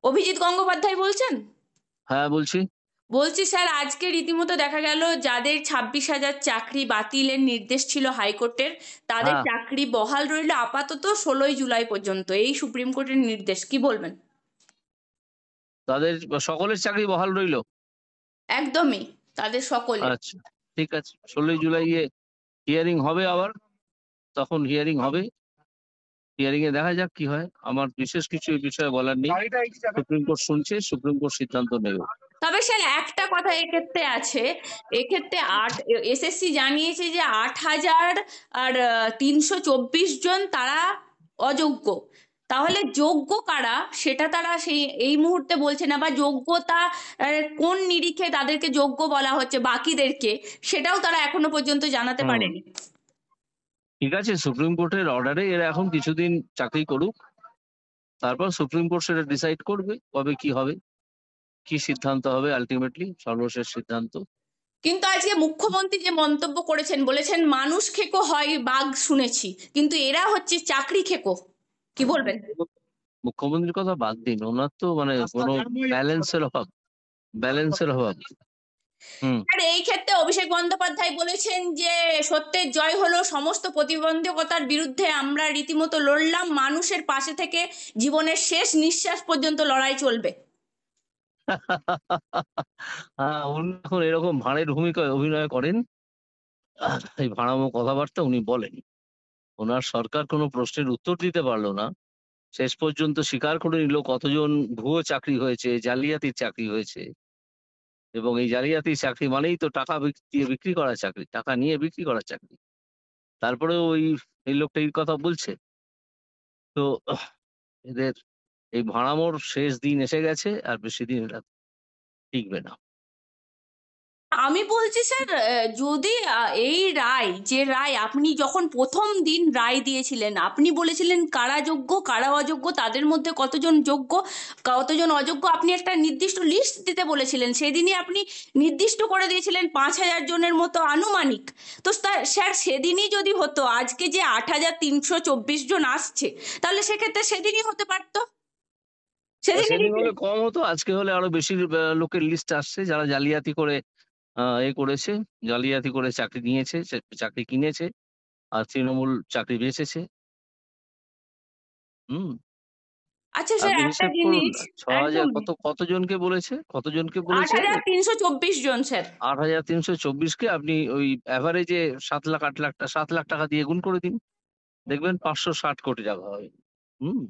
অভিজিৎ গঙ্গোপাধ্যায় বলছেন? হ্যাঁ, বলছি। বলছি স্যার, আজকে রীতিমতো দেখা গেল যাদের 26,000 চাকরি বাতিলের নির্দেশ ছিল হাইকোর্টের, তাদের হ্যাঁ, চাকরি বহাল রইল আপাতত 16ই জুলাই পর্যন্ত, এই সুপ্রিম কোর্টের নির্দেশ, কি বলবেন? তাদের সকলের চাকরি বহাল রইলো? একদমই, তাদের সকলের। আচ্ছা, ঠিক আছে। 16ই জুলাই হিয়ারিং হবে আবার, তখন হিয়ারিং হবে। হিয়ারিং এ দেখা যাক কি হয়। আমার বিশেষ কিছু এই বিষয়ে বলার নেই। সুপ্রিম কোর্ট শুনছে, সুপ্রিম কোর্ট সিদ্ধান্ত নেবে। তবে স্যার একটা কথা এক্ষেত্রে আছে, এক্ষেত্রে এসএসসি জানিয়েছে যে 8,324 জন তারা অযোগ্য। তাহলে যোগ্য কারা সেটা তারা এই মুহূর্তে বলছে না, বা যোগ্যতা কোন নিরিখে তাদেরকে যোগ্য বলা হচ্ছে বাকিদেরকে, সেটাও তারা এখনো পর্যন্ত জানাতে হুম, পারেনি। ঠিক আছে। সুপ্রিম কোর্টের অর্ডারে এরা এখন কিছুদিন চাকরি করুক, তারপর সুপ্রিম কোর্ট সেটা ডিসাইড করবে কবে কি হবে, কি সিদ্ধান্ত হবে, আলটিমেটলি সর্বশেষ সিদ্ধান্ত। কিন্তু আজকে মুখ্যমন্ত্রী যে মন্তব্য করেছেন, বলেছেন মানুষ খেকো হয় বাঘ শুনেছি, কিন্তু এরা হচ্ছে চাকরি খেকো, কি বলবেন? মুখ্যমন্ত্রীর কথা বাদ দিন, ওনার তো মানে কোনো ব্যালেন্সের অভাব। হুম। আর এই ক্ষেত্রে অভিষেক বন্দ্যোপাধ্যায় বলেছেন যে সত্যের জয় হলো, সমস্ত প্রতিবন্ধকতার বিরুদ্ধে আমরা রীতিমতো লড়লাম, মানুষের পাশে থেকে জীবনের শেষ নিঃশ্বাস পর্যন্ত লড়াই চলবে। হ্যাঁ, উনি এখন এরকম ভাঁড়ের ভূমিকায় অভিনয় করেন। এই ভাঁড়ামো কথাবার্তা উনি বলেন। ওনার সরকার কোনো প্রশ্নের উত্তর দিতে পারলো না, শেষ পর্যন্ত স্বীকার করে নিল কতজন ভুয়ো চাকরি হয়েছে, জালিয়াতির চাকরি হয়েছে। এবং এই জালিয়াতির চাকরি মানেই তো টাকা দিয়ে বিক্রি করা চাকরি, টাকা নিয়ে বিক্রি করা চাকরি। তারপরেও এই লোকটা এই কথা বলছে। তো এদের এই ভাঁড়ামোর শেষ দিন এসে গেছে, আর বেশি দিন এরা টিকবে না। আমি বলছি স্যার, যদি এই রায়, যে রায় আপনি যখন প্রথম দিন রায় দিয়েছিলেন, আপনি বলেছিলেন কারা যোগ্য কারা অযোগ্য, তাদের মধ্যে কতজন যোগ্য কতজন অযোগ্য আপনি একটা নির্দিষ্ট লিস্ট দিতে বলেছিলেন, সেদিনই আপনি নির্দিষ্ট করে দিয়েছিলেন 5,000 জনের মতো আনুমানিক। তো স্যার সেদিনই যদি হতো, আজকে যে 8,324 জন আসছে, তাহলে সেক্ষেত্রে সেদিনই হতে পারতো, সেদিনই। সেদিন হলে কম হতো, আজকে হলে আরো বেশি লোকের লিস্ট আসছে যারা জালিয়াতি করে করেছে, জালিয়াতি করে চাকরি নিয়েছে, চাকরি কিনেছে, আর তৃণমূল চাকরি বেচেছে। হুম। আচ্ছা স্যার, আপনি একটা হিসেব করুন জিনিস। না, 6,000 একদম। কতজনকে বলেছে? 8,324 জন স্যার। 8,324 কে আপনি ওই অ্যাভারেজে 7 লাখ 8 লাখ 7 লাখ টাকা দিয়ে গুণ করে দিন, দেখবেন 560 কোটি টাকা হবে। হুম।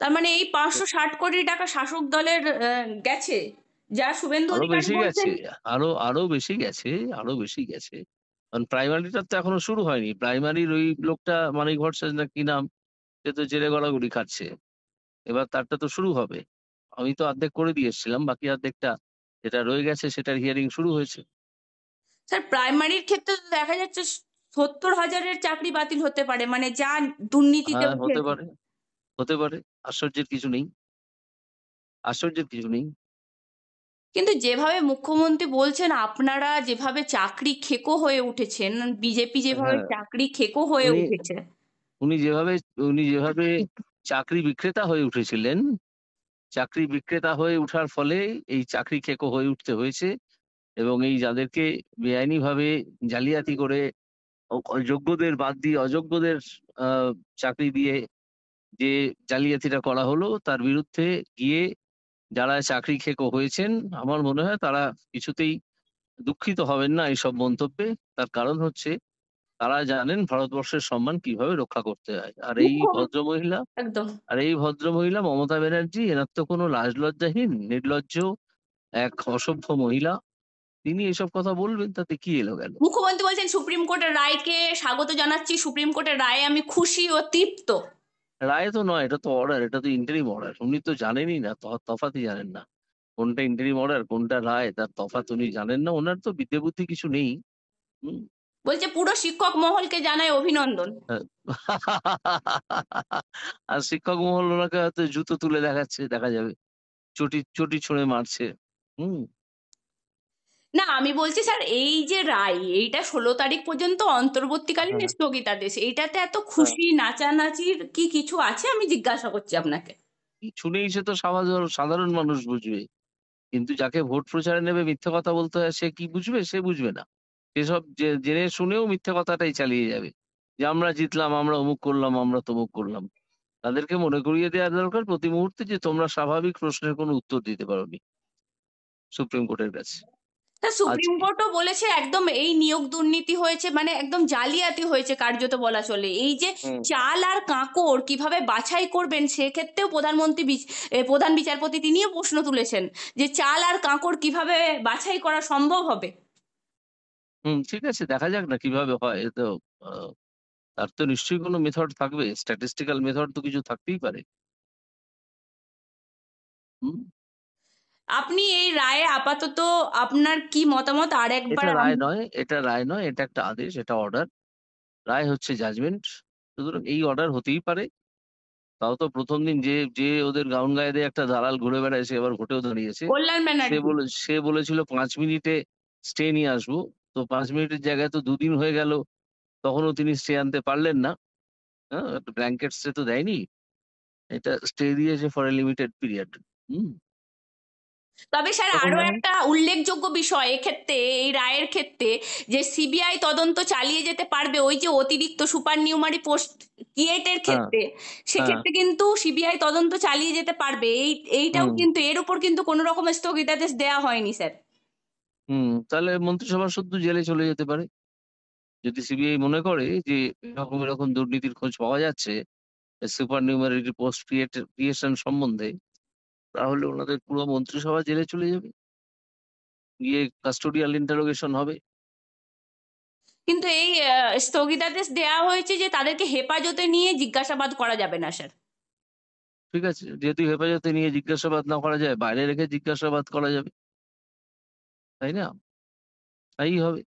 তার মানে এই 560 কোটি টাকা শাসক দলের গেছে, যা শুভেন্দু আরো অধিকারী বেশি বলছেন। গেছে, আরো বেশি গেছে, আরো বেশি গেছে। কারণ প্রাইমারিটা তো এখনো শুরু হয়নি। প্রাইমারির ওই লোকটা মানিক ভট্টাচার্য না কি নাম, সে তো জেলে গড়াগড়ি খাচ্ছে। এবার তারটা তো শুরু হবে। আমি তো অর্ধেক করে দিয়ে এসেছিলাম, বাকি অর্ধেকটা যেটা রয়ে গেছে সেটার হিয়ারিং শুরু হয়েছে। স্যার প্রাইমারির ক্ষেত্রে তো দেখা যাচ্ছে 70,000-এর চাকরি বাতিল হতে পারে, মানে যা দুর্নীতিতে হ্যাঁ, হতে উঠেছে। পারে, হতে পারে। আশ্চর্যের কিছু নেই, আশ্চর্যের কিছু নেই। কিন্তু যেভাবে মুখ্যমন্ত্রী বলছেন, আপনারা যেভাবে চাকরি খেকো হয়ে উঠেছেন, বিজেপি যেভাবে হ্যাঁ, চাকরি খেকো হয়ে উনি উঠেছে। উনি যেভাবে উনি যেভাবে চাকরি বিক্রেতা হয়ে উঠেছিলেন, চাকরি বিক্রেতা হয়ে উঠার ফলে এই চাকরি খেকো হয়ে উঠতে হয়েছে। এবং এই যাদেরকে বেআইনি ভাবে জালিয়াতি করে যোগ্যদের বাদ দিয়ে অযোগ্যদের চাকরি দিয়ে যে জালিয়াতিটা করা হলো, তার বিরুদ্ধে গিয়ে যারা চাকরি খেকো হয়েছেন, আমার মনে হয় তারা কিছুতেই দুঃখিত হবেন না এইসব মন্তব্যে। তার কারণ হচ্ছে তারা জানেন ভারতবর্ষের সম্মান কিভাবে রক্ষা করতে হয়। মুখ্য একদম। আর এই ভদ্রমহিলা মমতা ব্যানার্জি, এনার তো কোনো লাজ লজ্জাহীন নির্লজ্জ এক অসভ্য মহিলা। তিনি এসব কথা বলবেন, তাতে কি এলো গেল? মুখ্যমন্ত্রী বলছেন সুপ্রিম কোর্টের রায়কে স্বাগত জানাচ্ছি, সুপ্রিম কোর্টের রায়ে আমি খুশি ও তৃপ্ত। রায় তো নয়, এটা তো অর্ডার, এটা তো ইন্টারিম অর্ডার। উনি তো জানেনই না, তফাৎই জানেন না কোনটা ইন্টারিম অর্ডার কোনটা রায়, তার তফাৎ উনি জানেন না। ওনার তো বিদ্যে বুদ্ধি কিছু নেই। হুম। বলছে পুরো শিক্ষক মহলকে জানায় অভিনন্দন। হ্যাঁ। আর শিক্ষক মহল ওনাকে হয়তো জুতো তুলে দেখাচ্ছে, দেখা যাবে চটি চটি ছুঁড়ে মারছে। হুম। না, আমি বলছি স্যার, এই যে রায়, এইটা 16 তারিখ পর্যন্ত অন্তর্বর্তীকালীন স্থগিতাদেশ, এইটাতে এত হ্যাঁ, খুশি নাচানাচির কি কিছু আছে, আমি জিজ্ঞাসা করছি আপনাকে। শুনেই সে তো সাধারণ সাধারণ মানুষ বুঝবে, কিন্তু যাকে ভোট প্রচারে নেবে মিথ্যে কথা বলতে হয় সে কি বুঝবে? সে বুঝবে না। সেসব জেনে শুনেও মিথ্যে কথাটাই চালিয়ে যাবে, যে আমরা জিতলাম, আমরা অমুক করলাম, আমরা তমুক করলাম। তাদেরকে মনে করিয়ে দেওয়া দরকার প্রতি মুহূর্তে যে তোমরা স্বাভাবিক প্রশ্নের কোনো উত্তর দিতে পারোনি সুপ্রিম কোর্টের কাছে তা সুপ্রিম আজকে। কোর্টও বলেছে একদম এই নিয়োগ দুর্নীতি হয়েছে, মানে একদম জালিয়াতি হয়েছে কার্যত বলা চলে। এই যে হুম চাল আর কাঁকড় কিভাবে বাছাই করবেন সেক্ষেত্রেও প্রধান বিচারপতি তিনিও প্রশ্ন তুলেছেন যে চাল আর কাঁকড় কিভাবে বাছাই করা সম্ভব হবে। ঠিক আছে, দেখা যাক না কিভাবে হয়। এ তো আহ, তার তো নিশ্চয়ই কোনো মেথড থাকবে, স্ট্যাটিস্টিক্যাল মেথড তো কিছু থাকতেই পারে। হুম আপনি এই রায়ে আপাতত আপনার কি মতামত আর একবার এটা রায় নয়, এটা রায় নয়, এটা একটা আদেশ, এটা অর্ডার। রায় হচ্ছে জাজমেন্ট। সুতরাং এই অর্ডার হতেই পারে। তাও তো প্রথম দিন যে যে ওদের গাউন গায়ে দিয়ে একটা দালাল ঘুরে বেড়ায় সে এবার ভোটেও দাঁড়িয়েছে। কল্যাণ ব্যানার্জি। সে বলেছিল 5 মিনিটে স্টে নিয়ে আসবো। তো 5 মিনিটের জায়গায় তো 2 দিন হয়ে গেল, তখনও তিনি স্টে আনতে পারলেন না। হ্যাঁ, ব্ল্যাঙ্কেট স্টে তো দেয়নি, এটা স্টে দিয়েছে ফর এ লিমিটেড পিরিয়ড। হুম তবে স্যার তখন আরো দেখা। একটা উল্লেখযোগ্য বিষয় এক্ষেত্রে, এই রায়ের ক্ষেত্রে, যে সিবিআই তদন্ত চালিয়ে যেতে পারবে ওই যে অতিরিক্ত সুপার নিউমারি পোস্ট ক্রিয়েটের হ্যাঁ ক্ষেত্রে। হ্যাঁ সেক্ষেত্রে কিন্তু সিবিআই তদন্ত চালিয়ে যেতে পারবে, এইটাও হুম কিন্তু এর উপর কিন্তু কোনো রকম স্থগিতাদেশ দেওয়া হয়নি স্যার। তাহলে মন্ত্রিসভা শুদ্ধ জেলে চলে যেতে পারে। যদি সিবিআই মনে করে যে এরকম এরকম দুর্নীতির খোঁজ পাওয়া যাচ্ছে সুপার নিউমারি পোস্ট ক্রিয়েশন সম্বন্ধে, তাহলে ওনাদের পুরো মন্ত্রিসভা জেলে চলে যাবে, গিয়ে কাস্টোডিয়াল ইন্টারোগেশন হবে। কিন্তু এই স্থগিতাদেশ দেওয়া হয়েছে যে তাদেরকে হেফাজতে নিয়ে জিজ্ঞাসাবাদ করা যাবে না স্যার। ঠিক আছে, যেহেতু হেফাজতে নিয়ে জিজ্ঞাসাবাদ না করা যায়, বাইরে রেখে জিজ্ঞাসাবাদ করা যাবে, তাই না? তাই হবে।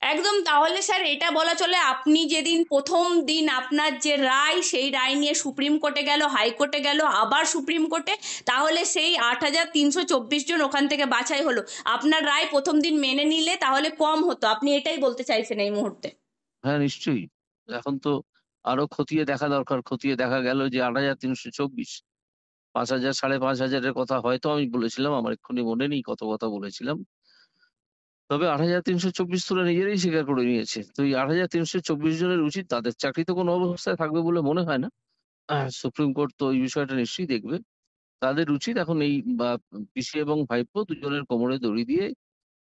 একদম, তাহলে স্যার এটা বলা চলে আপনি যেদিন প্রথম দিন আপনার যে রায়, সেই রায় নিয়ে সুপ্রিম কোর্টে গেল, হাইকোর্টে গেল, আবার সুপ্রিম কোর্টে, তাহলে সেই 8,324 জন ওখান থেকে বাছাই হলো। আপনার রায় প্রথম দিন মেনে নিলে তাহলে কম হতো, আপনি এটাই বলতে চাইছেন এই মুহূর্তে? হ্যাঁ নিশ্চয়ই। এখন তো আরো খতিয়ে দেখা দরকার। খতিয়ে দেখা গেল যে 8,324, 5,000 5,500-এর কথা হয়তো আমি বলেছিলাম, আমার এক্ষুনি মনে নেই কত কথা বলেছিলাম। তবে 8,324 তোরা নিজেরাই স্বীকার করে নিয়েছে। তো এই 8,324 জনের উচিত, তাদের চাকরি তো কোনো অবস্থায় থাকবে বলে মনে হয় না। সুপ্রিম কোর্ট তো এই বিষয়টা নিশ্চয়ই দেখবে। তাদের উচিত এখন এই বা পিসি এবং ভাইপো দুজনের কোমরে দড়ি দিয়ে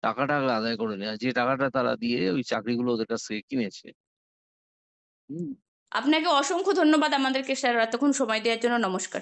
টাকাটা আদায় করে নেওয়া, যে টাকাটা তারা দিয়ে ওই চাকরিগুলো ওদের কাছ থেকে কিনেছে। হুম আপনাকে অসংখ্য ধন্যবাদ আমাদেরকে স্যার এতক্ষণ সময় দেওয়ার জন্য। নমস্কার।